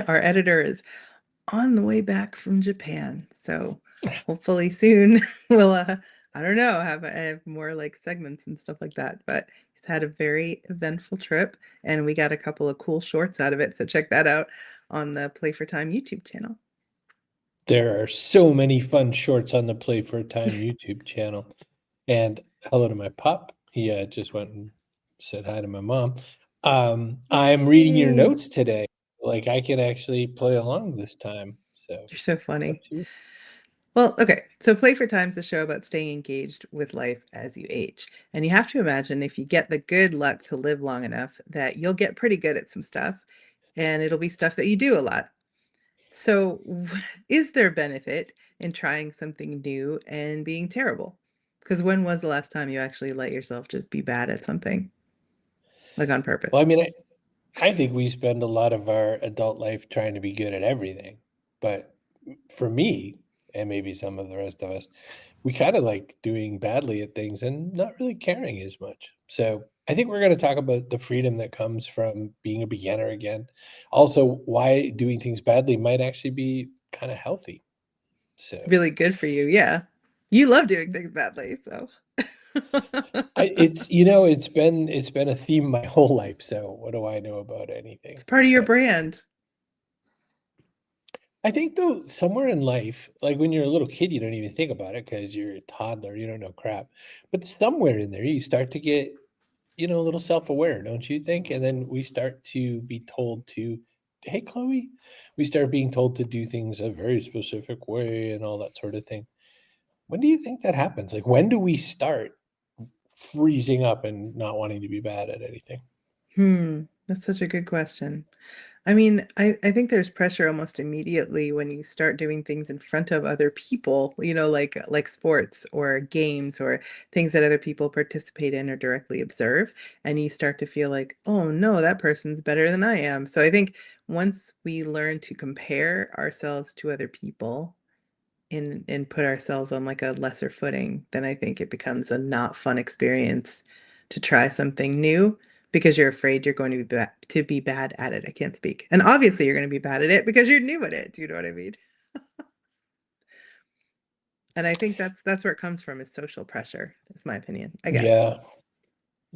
Our editor is on the way back from Japan. So hopefully soon we'll I don't know, have more like segments and stuff like that. But he's had a very eventful trip and we got a couple of cool shorts out of it. So check that out on the Play for Time YouTube channel. There are so many fun shorts on the Play for Time YouTube channel. And hello to my pup. He just went and said hi to my mom. I'm reading your Yay. notes today. Like I can actually play along this time. So You're so it's up funny. to you. Well, okay. So Play for Time's a show about staying engaged with life as you age. And you have to imagine if you get the good luck to live long enough that you'll get pretty good at some stuff and it'll be stuff that you do a lot. So is there benefit in trying something new and being terrible? Because when was the last time you actually let yourself just be bad at something, like on purpose? Well, I mean, I think we spend a lot of our adult life trying to be good at everything. But for me, and maybe some of the rest of us, we kind of like doing badly at things and not really caring as much. So I think we're going to talk about the freedom that comes from being a beginner again. Also, why doing things badly might actually be kind of healthy. So Really good for you. Yeah. You love doing things badly, so. it's it's been a theme my whole life. So what do I know about anything? It's part of your But brand. I think though somewhere in life, like when you're a little kid, you don't even think about it because you're a toddler, you don't know crap. But somewhere in there, you start to get, a little self-aware, don't you think? And then we start to be told to, hey, Chloe, we start being told to do things a very specific way and all that sort of thing. When do you think that happens? Like, when do we start freezing up and not wanting to be bad at anything? That's such a good question. I mean, I think there's pressure almost immediately when you start doing things in front of other people, like sports or games or things that other people participate in or directly observe, and you start to feel like, oh no, that person's better than I am. So I think once we learn to compare ourselves to other people and put ourselves on like a lesser footing, then I think it becomes a not fun experience to try something new because you're afraid you're going to be bad at it. I can't speak. And obviously you're going to be bad at it because you're new at it. Do you know what I mean? And I think that's where it comes from is social pressure, is my opinion, I guess. Yeah.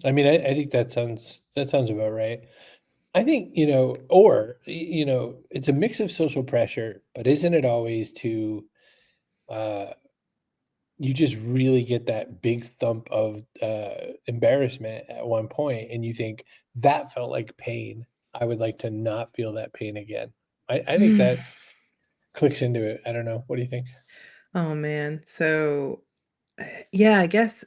I mean, I think that sounds about right. I think, it's a mix of social pressure, but isn't it always to uh you just really get that big thump of embarrassment at one point and you think that felt like pain. I would like to not feel that pain again. I think that clicks into it. I don't know. What do you think? Oh man. So yeah, I guess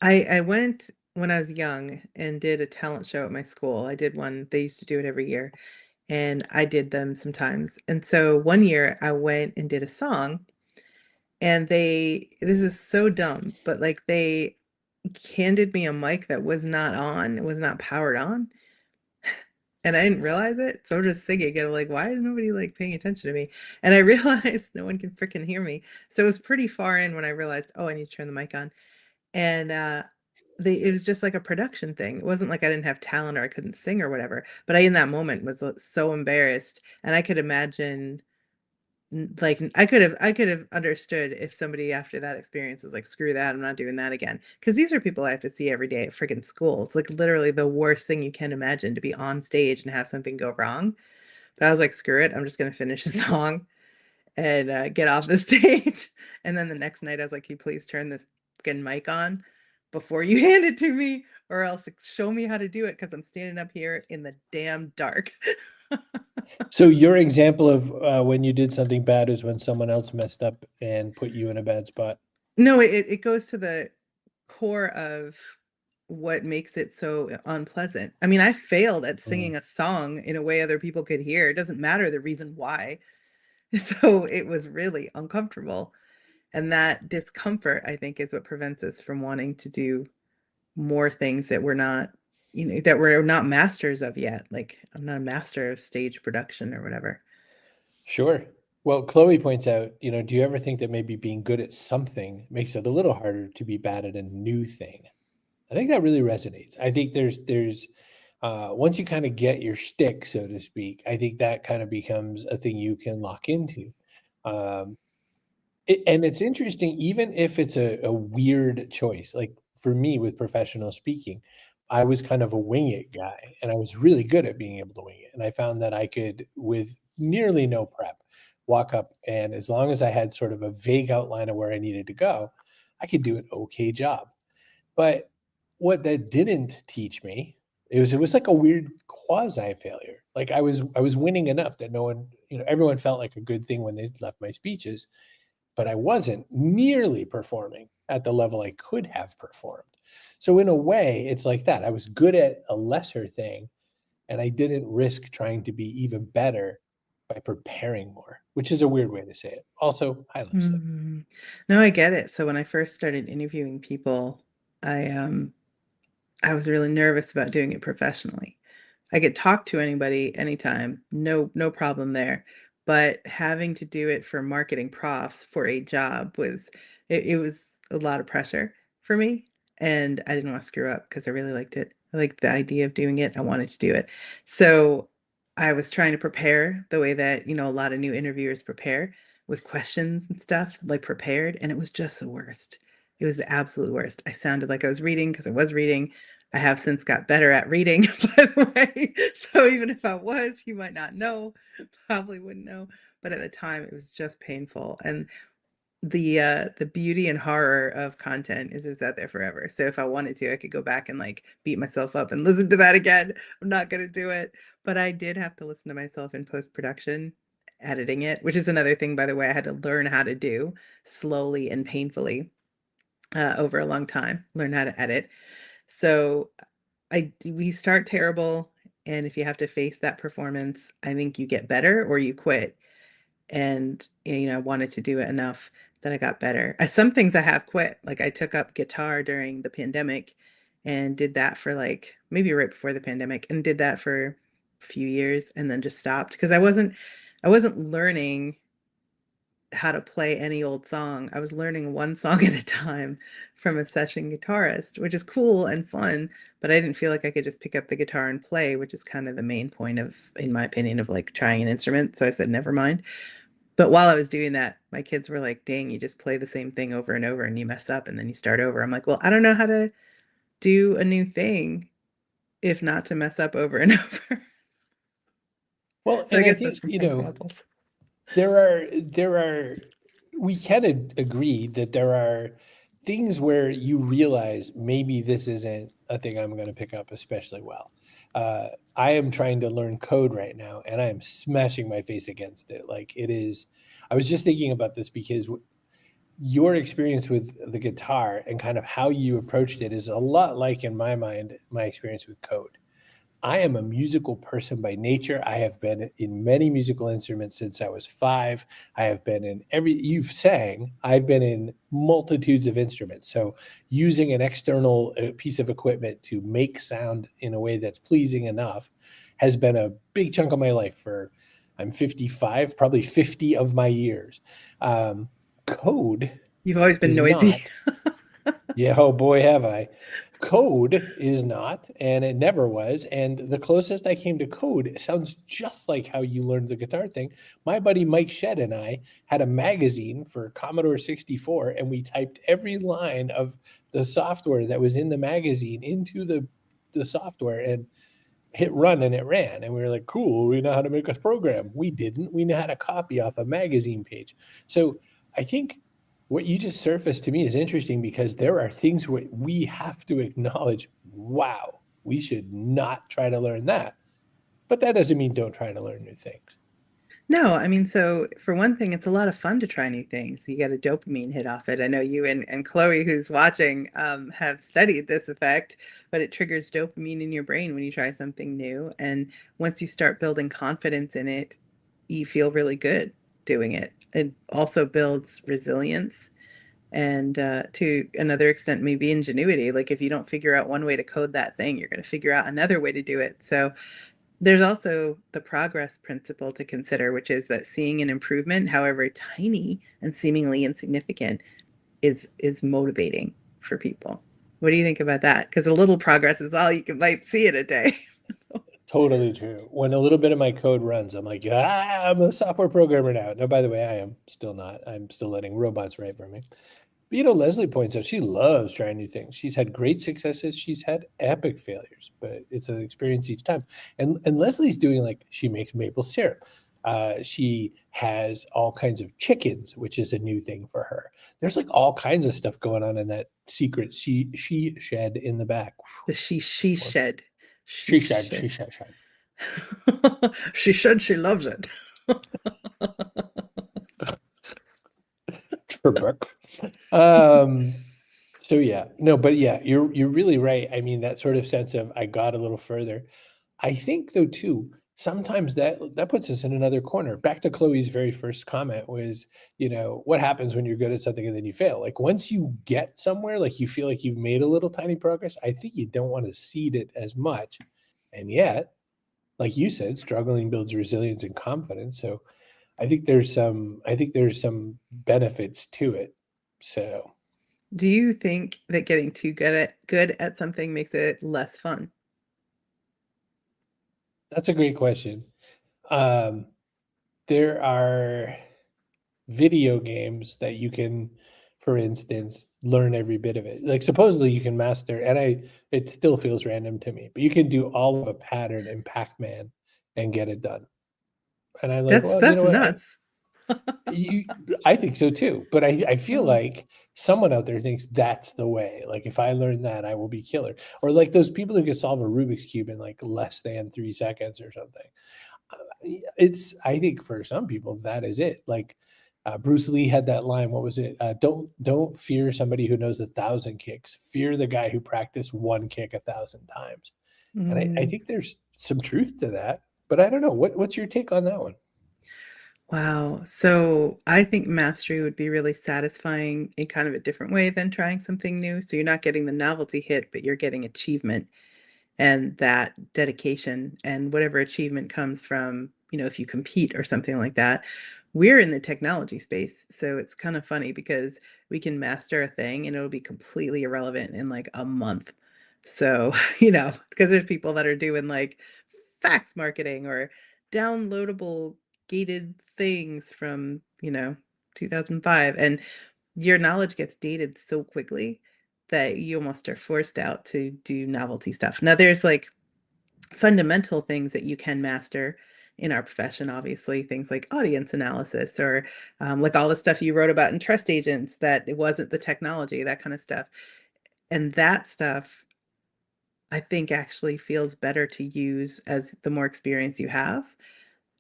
I went when I was young and did a talent show at my school. I did one, they used to do it every year, and I did them sometimes. And so one year I went and did a song, and this is so dumb, but like they handed me a mic that was not on, it was not powered on, and I didn't realize it. So I'm just singing, and I'm like, why is nobody like paying attention to me? And I realized no one can freaking hear me. So it was pretty far in when I realized, oh, I need to turn the mic on. And it was just like a production thing. It wasn't like I didn't have talent or I couldn't sing or whatever, but I in that moment was so embarrassed, and I could imagine like I could have understood if somebody after that experience was like, screw that, I'm not doing that again. Because these are people I have to see every day at freaking school. It's like literally the worst thing you can imagine to be on stage and have something go wrong. But I was like, screw it, I'm just gonna finish the song and get off the stage. And then the next night, I was like, can you please turn this fucking mic on before you hand it to me, or else show me how to do it because I'm standing up here in the damn dark. So your example of when you did something bad is when someone else messed up and put you in a bad spot. No, it goes to the core of what makes it so unpleasant. I mean, I failed at Mm. singing a song in a way other people could hear. It doesn't matter the reason why. So it was really uncomfortable. And that discomfort, I think, is what prevents us from wanting to do more things that we're not, that we're not masters of yet. Like, I'm not a master of stage production or whatever. Sure. Well, Chloe points out, do you ever think that maybe being good at something makes it a little harder to be bad at a new thing? I think that really resonates. I think there's Once you kind of get your stick, so to speak, I think that kind of becomes a thing you can lock into. Um, and it's interesting, even if it's a weird choice. Like for me, with professional speaking, I was kind of a wing it guy, and I was really good at being able to wing it. And I found that I could, with nearly no prep, walk up, and as long as I had sort of a vague outline of where I needed to go, I could do an okay job. But what that didn't teach me, it was like a weird quasi failure. Like I was winning enough that no one, everyone felt like a good thing when they left my speeches, but I wasn't nearly performing at the level I could have performed. So in a way, it's like that. I was good at a lesser thing, and I didn't risk trying to be even better by preparing more, which is a weird way to say it. Also, hi Leslie. Mhm. No, I get it. So when I first started interviewing people, I was really nervous about doing it professionally. I could talk to anybody anytime, no problem there. But having to do it for marketing profs for a job it was a lot of pressure for me. And I didn't want to screw up because I really liked it. I liked the idea of doing it. I wanted to do it. So I was trying to prepare the way that, a lot of new interviewers prepare with questions and stuff, like prepared, and it was just the worst. It was the absolute worst. I sounded like I was reading because I was reading. I have since got better at reading, by the way. So even if I was, you might not know, probably wouldn't know. But at the time, it was just painful. And the beauty and horror of content is it's out there forever. So if I wanted to, I could go back and like beat myself up and listen to that again. I'm not gonna do it. But I did have to listen to myself in post-production, editing it, which is another thing, by the way, I had to learn how to do slowly and painfully over a long time, learn how to edit. So we start terrible, and if you have to face that performance, I think you get better or you quit. And I wanted to do it enough that I got better. Some things I have quit. Like I took up guitar during the pandemic and did that for like maybe right before the pandemic and did that for a few years and then just stopped because I wasn't learning how to play any old song. I was learning one song at a time from a session guitarist, which is cool and fun, but I didn't feel like I could just pick up the guitar and play, which is kind of the main point of, in my opinion, of like trying an instrument. So I said, never mind. But while I was doing that, my kids were like, dang, you just play the same thing over and over and you mess up and then you start over. I'm like, well, I don't know how to do a new thing if not to mess up over and over. Well, So I and I guess those think, are my examples. there are we can agree that there are things where you realize maybe this isn't a thing I'm going to pick up especially well. I am trying to learn code right now, and I am smashing my face against it. Like it is. I was just thinking about this because your experience with the guitar and kind of how you approached it is a lot like, in my mind, my experience with code. I am a musical person by nature. I have been in many musical instruments since I was 5. I have been in you've sang, I've been in multitudes of instruments. So using an external piece of equipment to make sound in a way that's pleasing enough has been a big chunk of my life I'm 55, probably 50 of my years. Code You've always been is noisy. not. Yeah, oh boy, have I. Code is not, and it never was. And the closest I came to code sounds just like how you learned the guitar thing. My buddy Mike Shed and I had a magazine for Commodore 64, and we typed every line of the software that was in the magazine into the software and hit run, and it ran. And we were like, cool, we know how to make a program. We didn't. We know how to copy off a magazine page. So I think what you just surfaced to me is interesting because there are things where we have to acknowledge, wow, we should not try to learn that. But that doesn't mean don't try to learn new things. No, I mean, so for one thing, it's a lot of fun to try new things. You get a dopamine hit off it. I know you and Chloe, who's watching, have studied this effect, but it triggers dopamine in your brain when you try something new. And once you start building confidence in it, you feel really good doing it. It also builds resilience and to another extent, maybe ingenuity. Like if you don't figure out one way to code that thing, you're going to figure out another way to do it. So there's also the progress principle to consider, which is that seeing an improvement, however tiny and seemingly insignificant, is motivating for people. What do you think about that? Because a little progress is all you can might see in a day. Totally true. When a little bit of my code runs, I'm like, "Ah, I'm a software programmer now." No, by the way, I am still not. I'm still letting robots write for me. But, Leslie points out she loves trying new things. She's had great successes. She's had epic failures, but it's an experience each time. And Leslie's doing like she makes maple syrup. She has all kinds of chickens, which is a new thing for her. There's like all kinds of stuff going on in that secret she shed in the back. The she Well, shed. she She shed, shed. she shed, shed. She said she loves it. Trebek. Um, so yeah, no, but yeah, you're really right. I mean, that sort of sense of I got a little further. I think though too, sometimes that puts us in another corner. Back to Chloe's very first comment was, what happens when you're good at something and then you fail? Like once you get somewhere, like you feel like you've made a little tiny progress, I think you don't want to seed it as much. And yet, like you said, struggling builds resilience and confidence. So I think there's some benefits to it. So Do you think that getting too good at something makes it less fun? that's a great question. Um, there are video games that you can, for instance, learn every bit of it. Like supposedly you can master, and it still feels random to me, but you can do all of a pattern in Pac-Man and get it done. And I'm like, That's well, you know that's what? nuts. You, I think so too, but I feel Oh. like someone out there thinks that's the way. Like if I learn that, I will be killer. Or like those people who can solve a Rubik's cube in like less than 3 seconds or something. I think for some people that is it. Like Bruce Lee had that line. What was it? Don't fear somebody who knows 1,000 kicks. Fear the guy who practiced one kick 1,000 times. And I Mm. think there's some truth to that. But I don't know. What's your take on that one? Wow. So I think mastery would be really satisfying in kind of a different way than trying something new. So you're not getting the novelty hit, but you're getting achievement and that dedication and whatever achievement comes from, if you compete or something like that. We're in the technology space. So it's kind of funny because we can master a thing and it'll be completely irrelevant in like a month. So, because there's people that are doing like fax marketing or downloadable gated things from, 2005. And your knowledge gets dated so quickly that you almost are forced out to do novelty stuff. Now, there's like fundamental things that you can master in our profession, obviously, things like audience analysis or like all the stuff you wrote about in trust agents, that it wasn't the technology, that kind of stuff. And that stuff, I think, actually feels better to use as the more experience you have.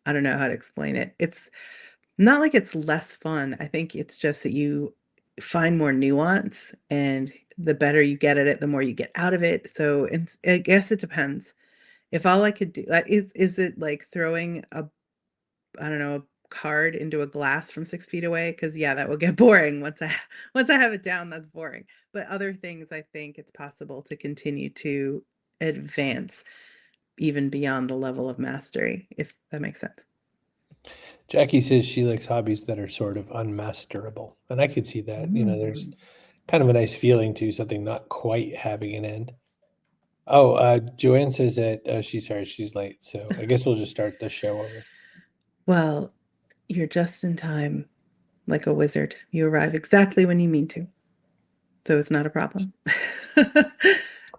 I don't know how to explain it. It's not like it's less fun. I think it's just that you find more nuance, and the better you get at it, the more you get out of it. So I guess it depends. If all I could do, like, is it like throwing a, I don't know, a card into a glass from 6 feet away? Because yeah, that will get boring once I have it down. That's boring. But other things, I think it's possible to continue to advance even beyond the level of mastery, if that makes sense. Jackie says she likes hobbies that are sort of unmasterable. And I could see that. There's Mm. kind of a nice feeling to something not quite having an end. Oh, Joanne says that she's sorry, she's late. So I guess we'll just start the show over. Well, you're just in time, like a wizard. You arrive exactly when you mean to. So it's not a problem.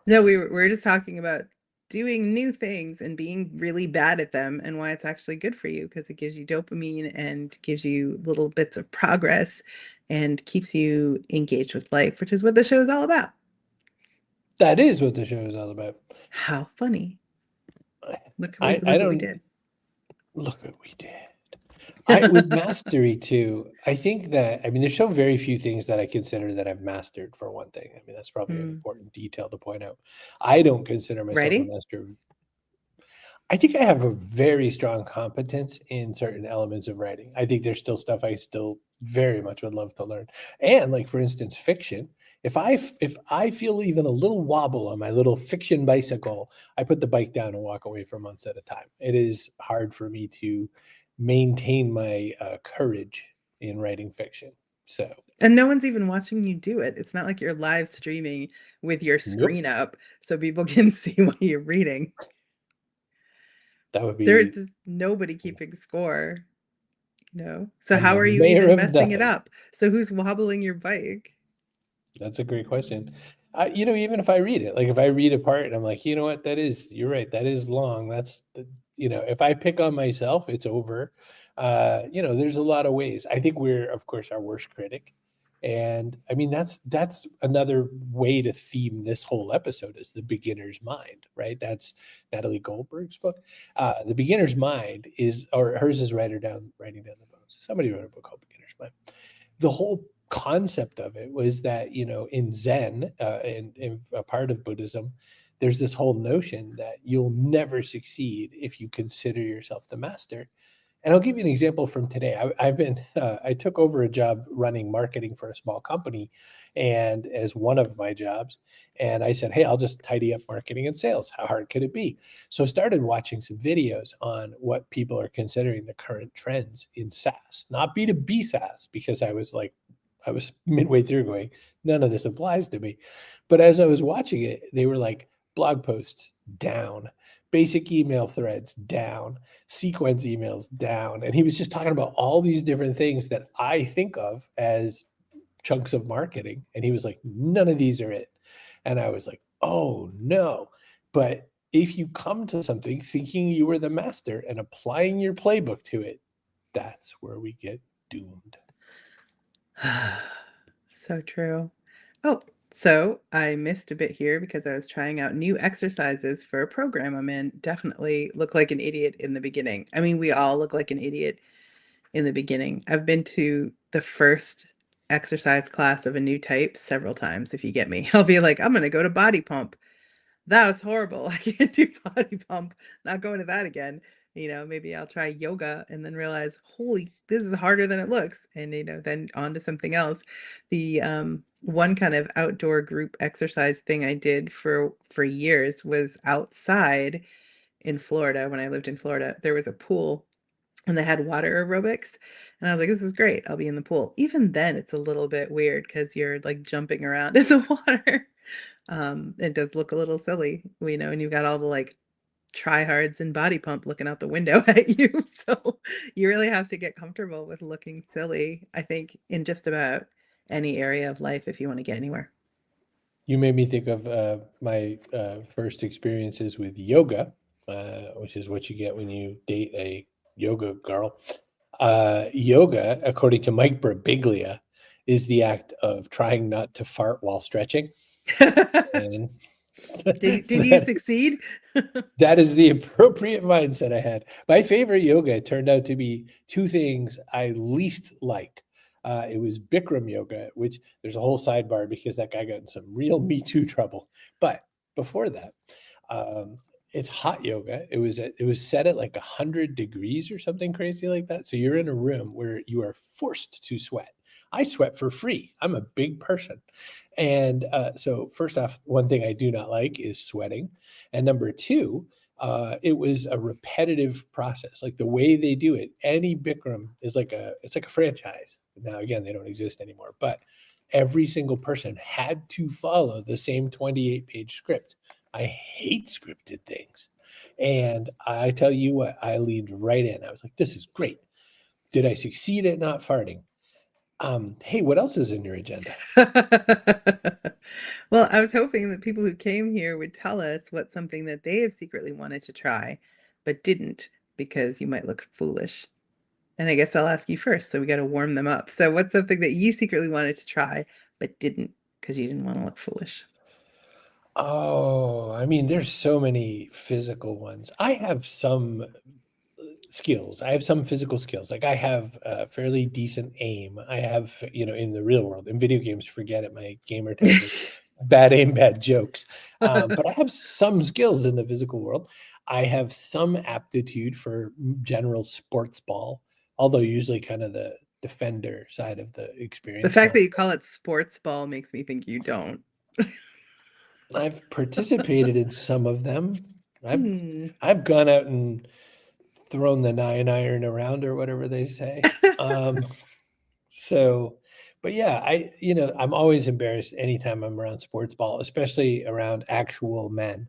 No, we were just talking about doing new things and being really bad at them and why it's actually good for you because it gives you dopamine and gives you little bits of progress and keeps you engaged with life, which is what the show is all about. That is what the show is all about. How funny. Look what we I look what we don't did. look what we did. I with mastery too, I think that I mean there's so very few things that I consider that I've mastered for one thing. I mean, that's probably an Hmm. important detail to point out. I don't consider myself a Writing? master of I think I have a very strong competence in certain elements of writing. I think there's still stuff I still very much would love to learn. And like for instance, fiction. If I feel even a little wobble on my little fiction bicycle, I put the bike down and walk away for months at a time. It is hard for me to maintain my courage in writing fiction. So, And no one's even watching you do it. It's not like you're live streaming with your nope. screen up so people can see what you're reading. That would There's be nobody keeping score, you know? So I'm how the are you mayor even of messing it nothing. up? So who's wobbling your bike? That's a great question. Even if I read it, like if I read a part and I'm like, you know what, you're right, that is long. If I pick on myself, it's over. There's a lot of ways. I think we're, of course, our worst critic. And I mean, that's another way to theme this whole episode is the beginner's mind, right? That's Natalie Goldberg's book. The beginner's mind is, or hers is writing down the bones. Somebody wrote a book called Beginner's Mind. The whole concept of it was that in Zen and a part of Buddhism, there's this whole notion that you'll never succeed if you consider yourself the master. And I'll give you an example from today. I took over a job running marketing for a small company, and as one of my jobs, and I said, "Hey, I'll just tidy up marketing and sales. How hard could it be?" So I started watching some videos on what people are considering the current trends in SaaS, not B2B SaaS, because I was midway through going, none of this applies to me. But as I was watching it, they were like blog posts down, basic email threads down, sequence emails down. And he was just talking about all these different things that I think of as chunks of marketing. And he was like, none of these are it. And I was like, oh no. But if you come to something thinking you were the master and applying your playbook to it, that's where we get doomed. So true. Oh, so I missed a bit here because I was trying out new exercises for a program I'm in. Definitely look like an idiot in the beginning. I mean, we all look like an idiot in the beginning. I've been to the first exercise class of a new type several times, if you get me. I'll be like, I'm going to go to body pump. That was horrible. I can't do body pump. Not going to that again. Maybe I'll try yoga and then realize, holy, this is harder than it looks. And, then on to something else. The one kind of outdoor group exercise thing I did for years was outside in Florida. When I lived in Florida, there was a pool and they had water aerobics. And I was like, this is great. I'll be in the pool. Even then, it's a little bit weird because you're like jumping around in the water. It does look a little silly, and you've got all the like tryhards and body pump looking out the window at you. So you really have to get comfortable with looking silly, I think, in just about any area of life if you want to get anywhere. You made me think of my first experiences with yoga, which is what you get when you date a yoga girl. Yoga, according to Mike Birbiglia, is the act of trying not to fart while stretching. And Did you that, succeed? that is the appropriate mindset I had. My favorite yoga turned out to be two things I least like. It was Bikram yoga, which there's a whole sidebar because that guy got in some real Me Too trouble. But before that, um, it's hot yoga. It was set at like 100 degrees or something crazy like that. So you're in a room where you are forced to sweat. I sweat for free. I'm a big person. And so, first off, one thing I do not like is sweating. And number two, it was a repetitive process. Like the way they do it, any Bikram is it's like a franchise. Now, again, they don't exist anymore, but every single person had to follow the same 28-page script. I hate scripted things. And I tell you what, I leaned right in. I was like, this is great. Did I succeed at not farting? Hey, what else is in your agenda? Well, I was hoping that people who came here would tell us what's something that they have secretly wanted to try, but didn't because you might look foolish. And I guess I'll ask you first, so we got to warm them up. So, what's something that you secretly wanted to try but didn't because you didn't want to look foolish? Oh, I mean, there's so many physical ones. I have some skills. I have some physical skills. Like I have a fairly decent aim. I have, in the real world, in video games, forget it. My gamer tag is bad aim, bad jokes. But I have some skills in the physical world. I have some aptitude for general sports ball, although usually kind of the defender side of the The experience, fact not that you call it sports ball makes me think you don't. I've participated in some of them. I've Hmm. I've gone out and thrown the 9 iron around or whatever they say. So, but yeah, I'm always embarrassed anytime I'm around sports ball, especially around actual men.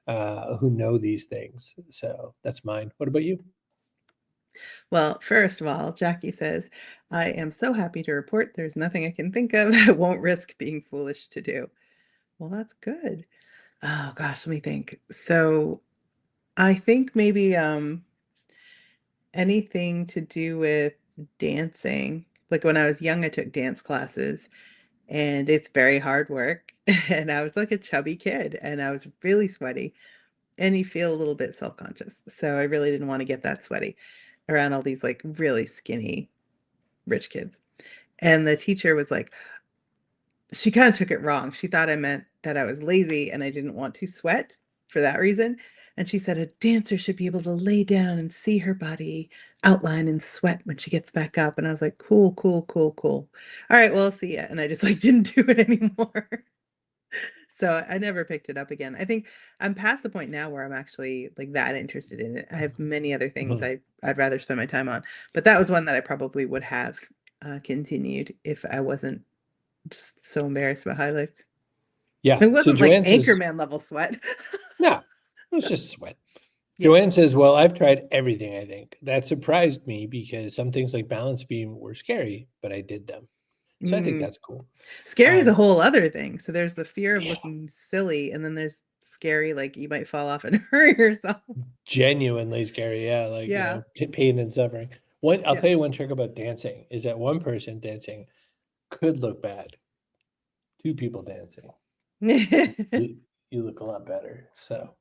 who know these things. So that's mine. What about you? Well, first of all, Jackie says, I am so happy to report there's nothing I can think of that won't risk being foolish to do. Well, that's good. Oh gosh, let me think. So I think maybe anything to do with dancing. Like when I was young, I took dance classes and it's very hard work. And I was like a chubby kid and I was really sweaty and you feel a little bit self-conscious. So I really didn't want to get that sweaty around all these like really skinny rich kids. And the teacher was like, she kind of took it wrong. She thought I meant that I was lazy and I didn't want to sweat for that reason. And she said a dancer should be able to lay down and see her body outline and sweat when she gets back up. And I was like, cool, cool, cool, cool. All right, well, I'll see ya. And I just like didn't do it anymore. So I never picked it up again. I think I'm past the point now where I'm actually like that interested in it. I have many other things Mhm. I'd rather spend my time on, but that was one that I probably would have continued if I wasn't just so embarrassed about highlights. Yeah. It So wasn't like Joanne says, Anchorman level sweat. no, it was just sweat. Yeah. Joanne says, well, I've tried everything, I think. That surprised me because some things like balance beam were scary, but I did them. So I think Mm. that's cool. Scary is a Um, whole other thing. So there's the fear of yeah, looking silly, and then there's scary, like you might fall off and hurt yourself. genuinely scary. Yeah, like, Yeah. pain and suffering. I'll Yeah. tell you one trick about dancing is that one person dancing could look bad. Two people dancing, you, you look a lot better. So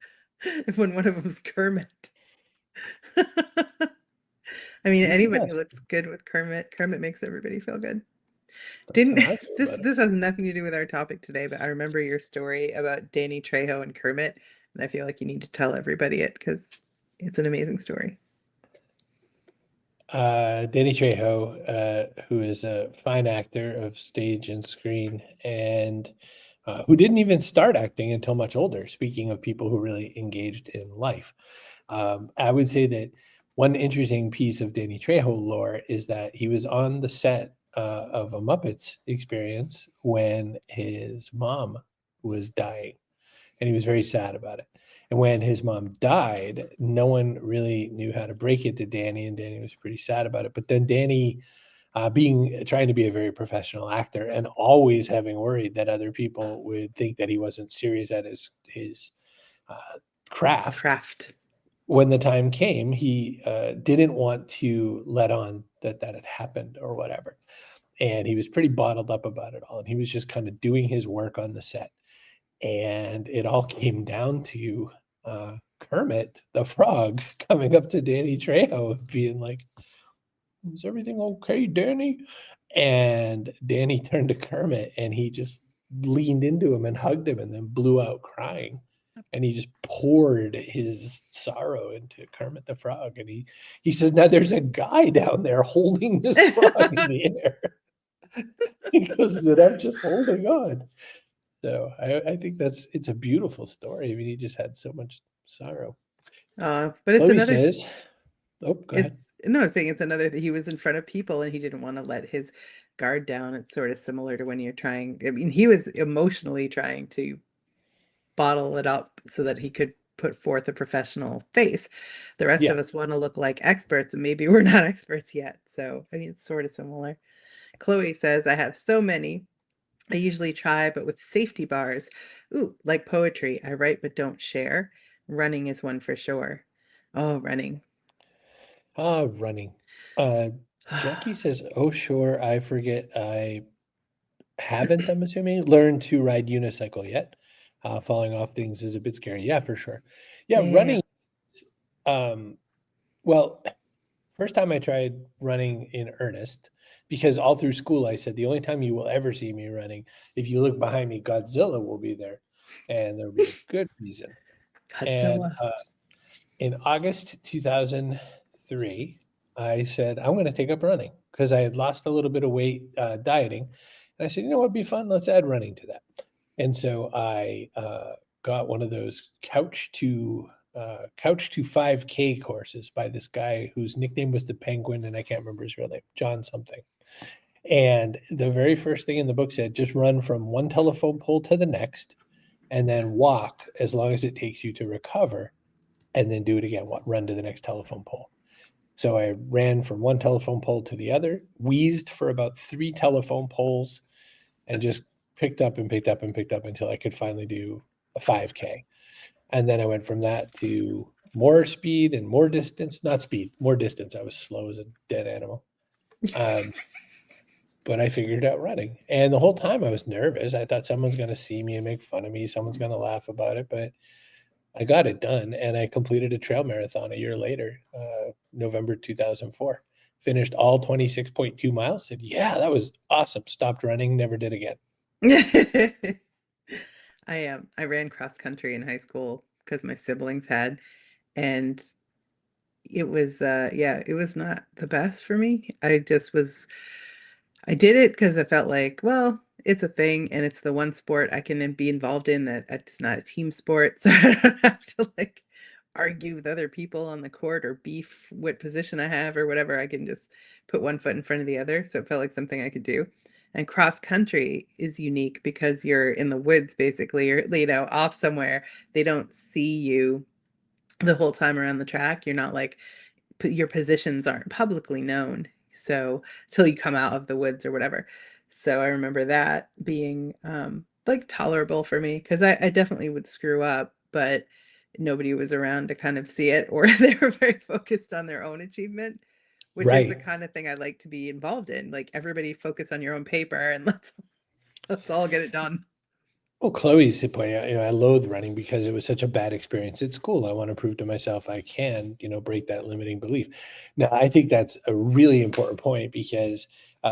When one of them's Kermit. I mean, he's the anybody best. looks good with Kermit. Kermit makes everybody feel good. That's Didn't how I feel this about it. this has nothing to do with our topic today, but I remember your story about Danny Trejo and Kermit, and I feel like you need to tell everybody it because it's an amazing story. Danny Trejo, who is a fine actor of stage and screen, and who didn't even start acting until much older. Speaking of people who really engaged in life, I would say that one interesting piece of Danny Trejo lore is that he was on the set of a Muppets experience when his mom was dying, and he was very sad about it. And when his mom died, no one really knew how to break it to Danny, and Danny was pretty sad about it. But then Danny, being trying to be a very professional actor and always having worried that other people would think that he wasn't serious at his uh, craft, Craft. when the time came, he didn't want to let on that that had happened or whatever, and he was pretty bottled up about it all. And he was just kind of doing his work on the set, and it all came down to Kermit the Frog coming up to Danny Trejo being like, "Is everything okay, Danny?" And Danny turned to Kermit and he just leaned into him and hugged him and then blew out crying. And he just poured his sorrow into Kermit the Frog. And he says, "Now there's a guy down there holding this frog in the air." He goes, "And I'm just holding on." So I think it's a beautiful story. I mean, he just had so much sorrow. But it's Chloe another says, "Oh, go it's ahead." no, I'm saying it's another that he was in front of people and he didn't want to let his guard down. It's sort of similar to when you're trying, I mean, he was emotionally trying to bottle it up so that he could put forth a professional face. The rest Yeah, of us want to look like experts, and maybe we're not experts yet. So, I mean, it's sort of similar. Chloe says, I have so many. I usually try, but with safety bars. Ooh, like poetry. I write but don't share. Running is one for sure. Oh, running. running. Uh, Jackie says, "Oh, sure. I forget. I haven't. I'm assuming learned to ride unicycle yet. Falling off things is a bit scary. Yeah, for sure. Yeah, Yeah. running. Um, well, first time I tried running in earnest, because all through school I said the only time you will ever see me running, if you look behind me, Godzilla will be there, and there'll be a good reason. And Godzilla. in August 2003, I said, I'm going to take up running because I had lost a little bit of weight dieting. And I said, you know what would be fun? Let's add running to that. And so I got one of those couch to 5K courses by this guy whose nickname was the Penguin, and I can't remember his real name, John something. And the very first thing in the book said, just run from one telephone pole to the next and then walk as long as it takes you to recover, and then do it again. Run to the next telephone pole. So I ran from one telephone pole to the other, wheezed for about 3 telephone poles, and just picked up and picked up and picked up until I could finally do a 5K. And then I went from that to more speed and more distance, not speed, more distance. I was slow as a dead animal. But I figured out running. And the whole time I was nervous. I thought someone's going to see me and make fun of me. Someone's going to laugh about it. But I got it done. And I completed a trail marathon a year later, November 2004. Finished all 26.2 miles. Said, yeah, that was awesome. Stopped running, never did again. I ran cross country in high school because my siblings had, and it was yeah, it was not the best for me. I did it because I felt like, well, it's a thing and it's the one sport I can be involved in that it's not a team sport. So I don't have to like argue with other people on the court or beef what position I have or whatever. I can just put one foot in front of the other. So it felt like something I could do. And cross country is unique because you're in the woods basically, or off somewhere. They don't see you the whole time around the track. You're not like your positions aren't publicly known. So till you come out of the woods or whatever. So I remember that being like tolerable for me because I definitely would screw up, but nobody was around to kind of see it, or they were very focused on their own achievement, which is the Right. kind of thing I like to be involved in. Like everybody focus on your own paper and let's all get it done. Well, Chloe used to point out, I loathe running because it was such a bad experience at school. I want to prove to myself I can, break that limiting belief. Now, I think that's a really important point because,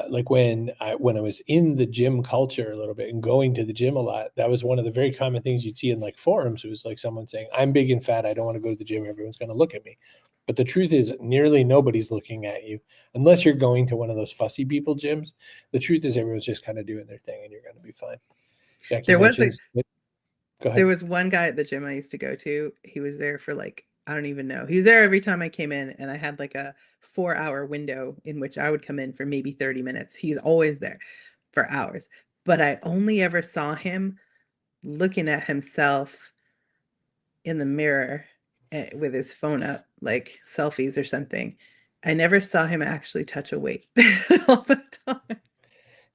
like when I was in the gym culture a little bit and going to the gym a lot, that was one of the very common things you'd see in like forums. It was like someone saying, "I'm big and fat. I don't want to go to the gym. Everyone's going to look at me." But the truth is, nearly nobody's looking at you unless you're going to one of those fussy people gyms. The truth is, everyone's just kind of doing their thing, and you're going to be fine. Jackie There was a mentions it. Go There ahead. was one guy at the gym I used to go to. He was there for like, I don't even know. He was there every time I came in, and I had like a 4 hour window in which I would come in for maybe 30 minutes. He's always there for hours. But I only ever saw him looking at himself in the mirror with his phone up, like selfies or something. I never saw him actually touch a weight all the time.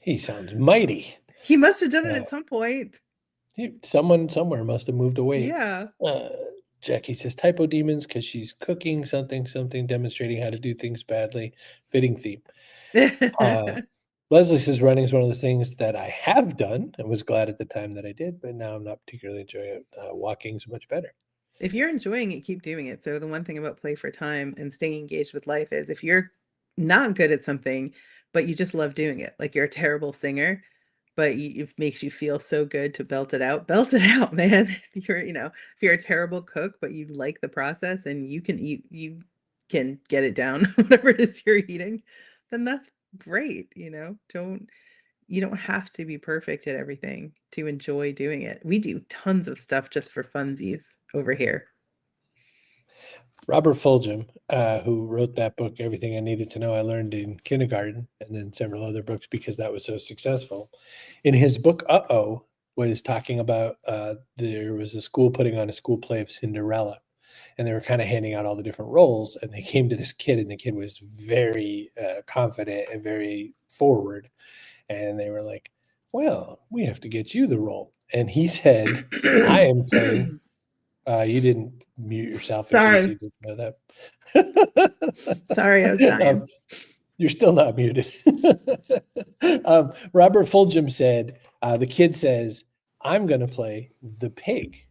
He sounds mighty. He must have done it Uh, at some point. Someone somewhere must have moved away. Yeah. Uh, Jackie says typo demons because she's cooking something, something, demonstrating how to do things badly. Fitting theme. Uh, Leslie says running is one of those things that I have done and was glad at the time that I did, but now I'm not particularly enjoying it. Walking is much better. If you're enjoying it, keep doing it. So the one thing about play for time and staying engaged with life is if you're not good at something, but you just love doing it, like you're a terrible singer, but it makes you feel so good to belt it out, man. If if you're a terrible cook, but you like the process and you can get it down, whatever it is you're eating, then that's great. You don't have to be perfect at everything to enjoy doing it. We do tons of stuff just for funsies over here. Robert Fulghum, who wrote that book, Everything I Needed to Know I Learned in Kindergarten, and then several other books because that was so successful. In his book, Uh-Oh, was talking about there was a school putting on a school play of Cinderella, and they were kind of handing out all the different roles, and they came to this kid, and the kid was very confident and very forward, and they were like, well, we have to get you the role. And he said, I am playing you didn't mute yourself in case Sorry. you didn't know that. Sorry, I was dying. You're still not muted. Robert Fulghum said, the kid says, I'm going to play the pig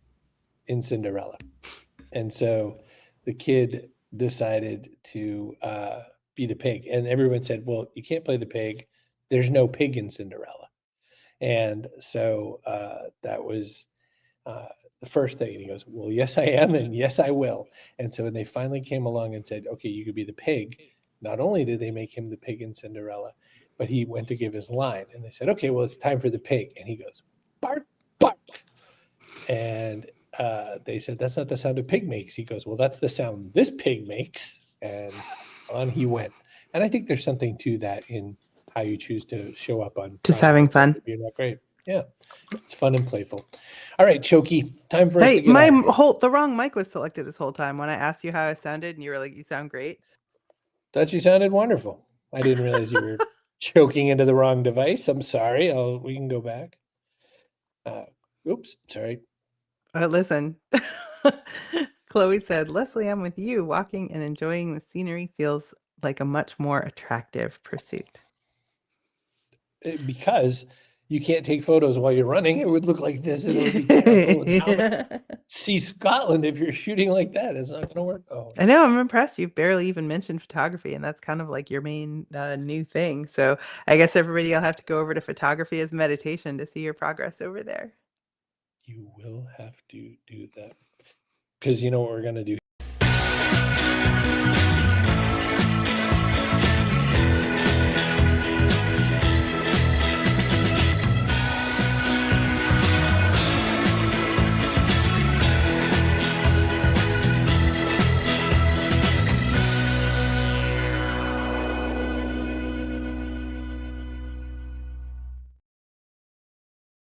in Cinderella. And so the kid decided to be the pig. And everyone said, well, you can't play the pig. There's no pig in Cinderella. And so that was the first thing. And he goes, well, yes, I am. And yes, I will. And so when they finally came along and said, okay, you could be the pig, not only did they make him the pig in Cinderella, but he went to give his line. And they said, okay, well, it's time for the pig. And he goes, bark, bark. And they said, that's not the sound a pig makes. He goes, well, that's the sound this pig makes. And on he went. And I think there's something to that in how you choose to show up on Just having projects. fun. You're not great. Yeah. It's fun and playful. All right, Choky, time for us Hey, to get out of here. the wrong mic was selected this whole time when I asked you how I sounded, and you were like, "You sound great." Thought you sounded wonderful. I didn't realize you were choking into the wrong device. I'm sorry. We can go back. Uh, oops, sorry. Listen. Chloe said, "Leslie, I'm with you. Walking and enjoying the scenery feels like a much more attractive pursuit." Because you can't take photos while you're running. It would look like this, and it would be terrible. And how see Scotland if you're shooting like that? It's not going to work. Oh, I know, I'm impressed. You've barely even mentioned photography, and that's kind of like your main new thing. So I guess everybody will have to go over to photography as meditation to see your progress over there. you will have to do that because you know what we're going to do